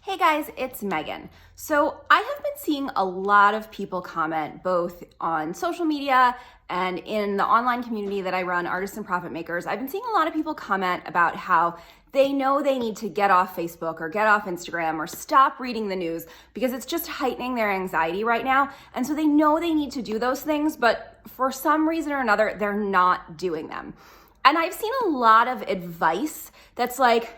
Hey guys, it's Megan. So I have been seeing a lot of people comment both on social media and in the online community that I run, Artists and Profit Makers. I've been seeing a lot of people comment about how they know they need to get off Facebook or get off Instagram or stop reading the news because it's just heightening their anxiety right now. And so they know they need to do those things, but for some reason or another, they're not doing them. And I've seen a lot of advice that's like,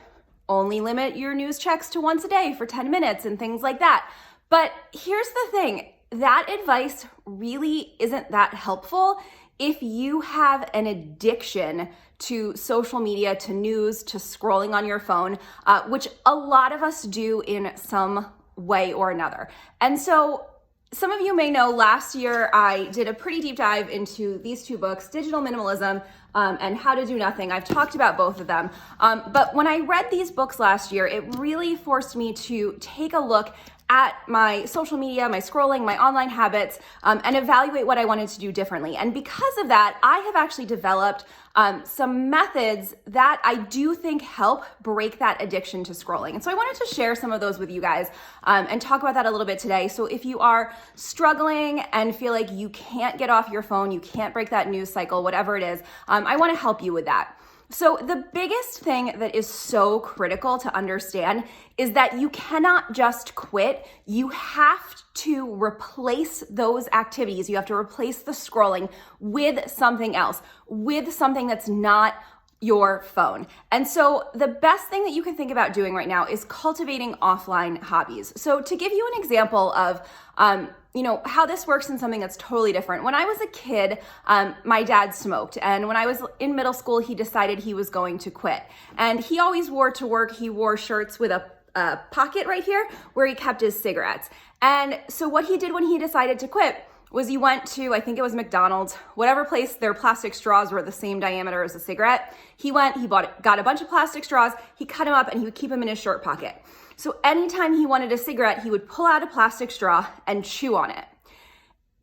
only limit your news checks to once a day for 10 minutes and things like that. But here's the thing, that advice really isn't that helpful if you have an addiction to social media, to news, to scrolling on your phone, which a lot of us do in some way or another. And so some of you may know last year I did a pretty deep dive into these two books, Digital Minimalism and How to Do Nothing. I've talked about both of them. But when I read these books last year, it really forced me to take a look at my social media, my scrolling, my online habits, and evaluate what I wanted to do differently. And because of that, I have actually developed some methods that I do think help break that addiction to scrolling. And so I wanted to share some of those with you guys and talk about that a little bit today. So if you are struggling and feel like you can't get off your phone, you can't break that news cycle, whatever it is, I want to help you with that. So the biggest thing that is so critical to understand is that you cannot just quit. You have to replace those activities. You have to replace the scrolling with something else, with something that's not your phone. And so the best thing that you can think about doing right now is cultivating offline hobbies. So to give you an example of, how this works in something that's totally different. When I was a kid, my dad smoked. And when I was in middle school, he decided he was going to quit. And he always wore to work, he wore shirts with a pocket right here where he kept his cigarettes. And so what he did when he decided to quit was he went to, I think it was McDonald's, whatever place their plastic straws were the same diameter as a cigarette. He got a bunch of plastic straws, he cut them up and he would keep them in his short pocket. So anytime he wanted a cigarette, he would pull out a plastic straw and chew on it.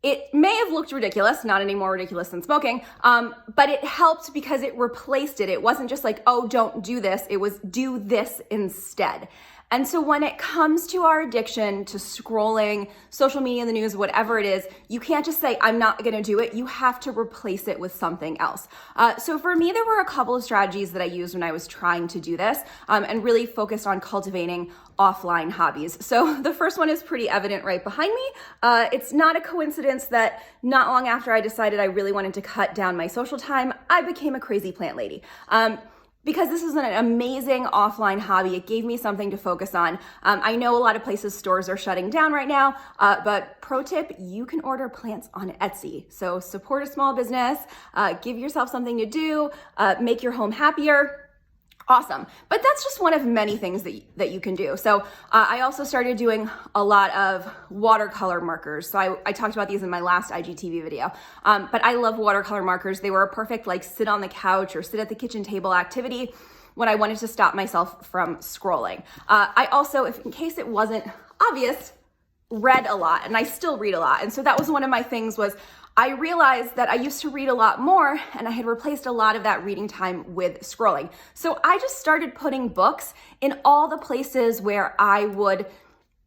It may have looked ridiculous, not any more ridiculous than smoking, but it helped because it replaced it. It wasn't just like, oh, don't do this. It was do this instead. And so when it comes to our addiction to scrolling, social media, the news, whatever it is, you can't just say, I'm not gonna do it. You have to replace it with something else. So for me, there were a couple of strategies that I used when I was trying to do this and really focused on cultivating offline hobbies. So the first one is pretty evident right behind me. It's not a coincidence that not long after I decided I really wanted to cut down my social time, I became a crazy plant lady. Because this is an amazing offline hobby. It gave me something to focus on. I know a lot of places, stores are shutting down right now, but pro tip, you can order plants on Etsy. So support a small business, give yourself something to do, make your home happier. Awesome. But that's just one of many things that you can do. So I also started doing a lot of watercolor markers. So I talked about these in my last IGTV video. But I love watercolor markers. They were a perfect sit on the couch or sit at the kitchen table activity when I wanted to stop myself from scrolling. I also, in case it wasn't obvious, read a lot, and I still read a lot. And so that was one of my things was I realized that I used to read a lot more and I had replaced a lot of that reading time with scrolling. So I just started putting books in all the places where I would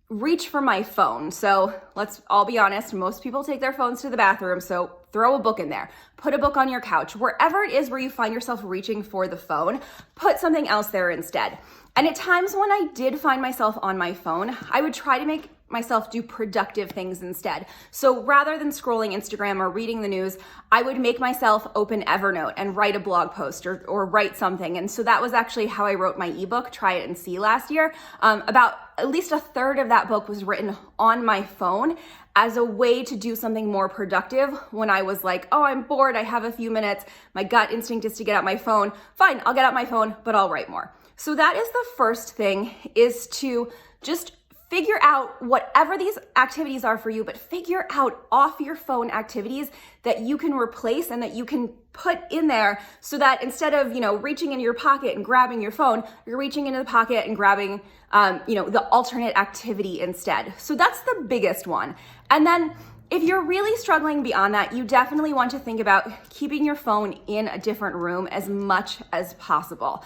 reach for my phone. So let's all be honest, most people take their phones to the bathroom, so throw a book in there. Put a book on your couch. Wherever it is where you find yourself reaching for the phone, put something else there instead. And at times when I did find myself on my phone, I would try to make myself do productive things instead. So rather than scrolling Instagram or reading the news, I would make myself open Evernote and write a blog post or write something. And so that was actually how I wrote my ebook, Try It and See, last year. About at least a third of that book was written on my phone as a way to do something more productive when I was like, oh, I'm bored, I have a few minutes, my gut instinct is to get out my phone. Fine, I'll get out my phone, but I'll write more. So that is the first thing, is to just figure out whatever these activities are for you, but figure out off your phone activities that you can replace and that you can put in there so that instead of, reaching into your pocket and grabbing your phone, you're reaching into the pocket and grabbing, the alternate activity instead. So that's the biggest one. And then if you're really struggling beyond that, you definitely want to think about keeping your phone in a different room as much as possible.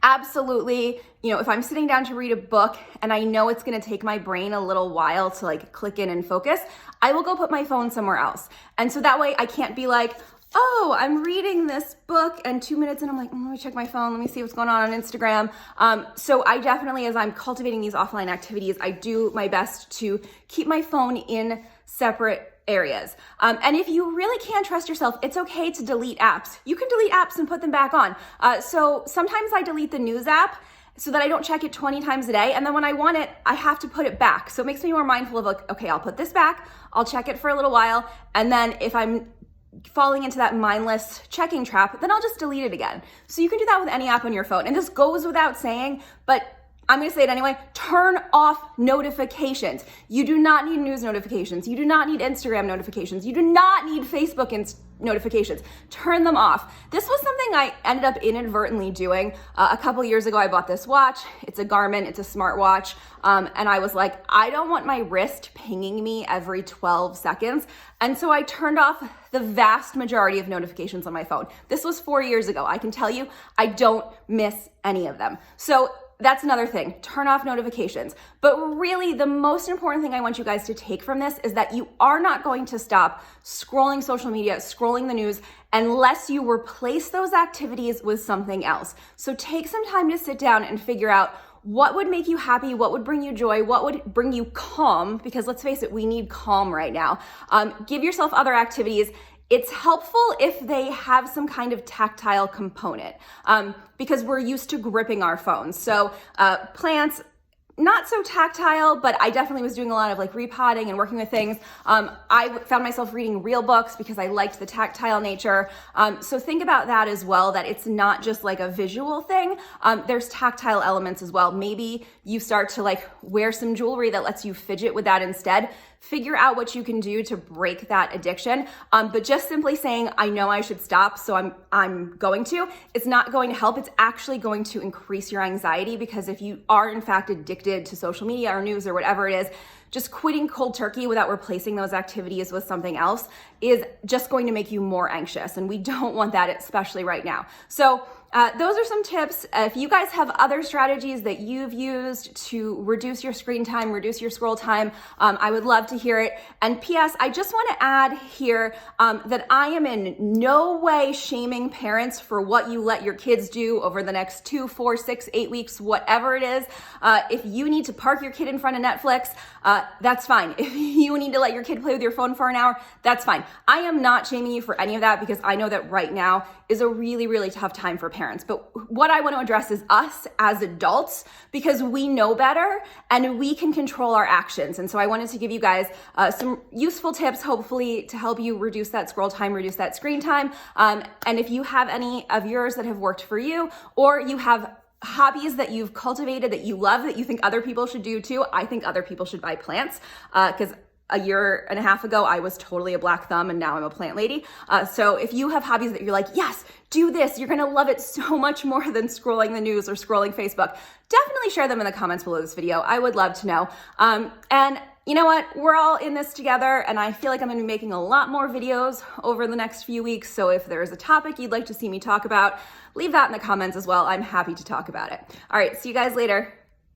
Absolutely. If I'm sitting down to read a book and I know it's going to take my brain a little while to like click in and focus, I will go put my phone somewhere else. And so that way I can't be like, oh, I'm reading this book and 2 minutes and I'm like, let me check my phone. Let me see what's going on Instagram. So I definitely, as I'm cultivating these offline activities, I do my best to keep my phone in separate areas. And if you really can't trust yourself, it's okay to delete apps. You can delete apps and put them back on. So sometimes I delete the news app so that I don't check it 20 times a day. And then when I want it, I have to put it back. So it makes me more mindful of like, okay, I'll put this back. I'll check it for a little while. And then if I'm falling into that mindless checking trap, then I'll just delete it again. So you can do that with any app on your phone. And this goes without saying, but I'm going to say it anyway. Turn off notifications. You do not need news notifications. You do not need Instagram notifications. You do not need Facebook notifications. Turn them off. This was something I ended up inadvertently doing. A couple years ago, I bought this watch. It's a Garmin. It's a smartwatch. And I was like, I don't want my wrist pinging me every 12 seconds. And so I turned off the vast majority of notifications on my phone. This was 4 years ago. I can tell you, I don't miss any of them. So that's another thing, turn off notifications. But really, the most important thing I want you guys to take from this is that you are not going to stop scrolling social media, scrolling the news, unless you replace those activities with something else. So take some time to sit down and figure out what would make you happy, what would bring you joy, what would bring you calm, because let's face it, we need calm right now. Give yourself other activities. It's helpful if they have some kind of tactile component because we're used to gripping our phones. So plants, not so tactile, but I definitely was doing a lot of like repotting and working with things. I found myself reading real books because I liked the tactile nature. So think about that as well, that it's not just like a visual thing. There's tactile elements as well. Maybe you start to like wear some jewelry that lets you fidget with that instead. Figure out what you can do to break that addiction. But just simply saying, I know I should stop, so I'm going to, it's not going to help. It's actually going to increase your anxiety, because if you are in fact addicted to social media or news or whatever it is, just quitting cold turkey without replacing those activities with something else is just going to make you more anxious. And we don't want that, especially right now. So those are some tips. If you guys have other strategies that you've used to reduce your screen time, reduce your scroll time, I would love to hear it. And P.S., I just want to add here that I am in no way shaming parents for what you let your kids do over the next 2, 4, 6, 8 weeks, whatever it is. If you need to park your kid in front of Netflix, that's fine. If you need to let your kid play with your phone for an hour, that's fine. I am not shaming you for any of that, because I know that right now is a really, really tough time for parents. But what I want to address is us as adults, because we know better and we can control our actions. And so I wanted to give you guys some useful tips, hopefully to help you reduce that scroll time, reduce that screen time. And if you have any of yours that have worked for you, or you have hobbies that you've cultivated that you love, that you think other people should do too, I think other people should buy plants, because a year and a half ago, I was totally a black thumb, and now I'm a plant lady. So if you have hobbies that you're like, yes, do this, you're gonna love it so much more than scrolling the news or scrolling Facebook, definitely share them in the comments below this video. I would love to know. And you know what? We're all in this together, and I feel like I'm gonna be making a lot more videos over the next few weeks. So if there's a topic you'd like to see me talk about, leave that in the comments as well. I'm happy to talk about it. All right, see you guys later.